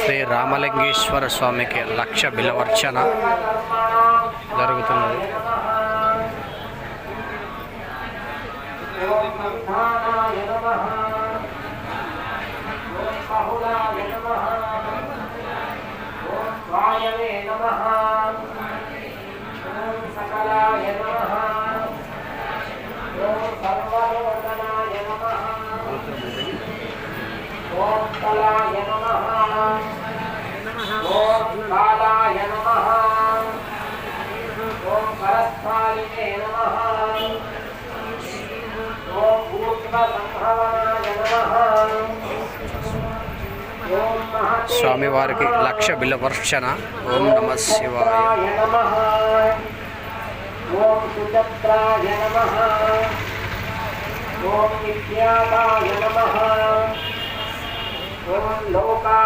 శ్రీ రామలింగేశ్వర స్వామికి 1,00,000 బిల్వర్చన జరుగుతున్నది. ఓం కళాయ నమః. ఓం కాళాయ నమః. ఓం పరస్థాయినే నమః. ఓం భూత్వసంభవనాయ నమః. ఓం మహతే స్వామివారికి 1,00,000 బిల్వర్చన. ఓం నమః శివాయ. నమః. ఓం సుచత్రాయ నమః. ఓం విఖ్యాతాయ నమః. ఓం లోకా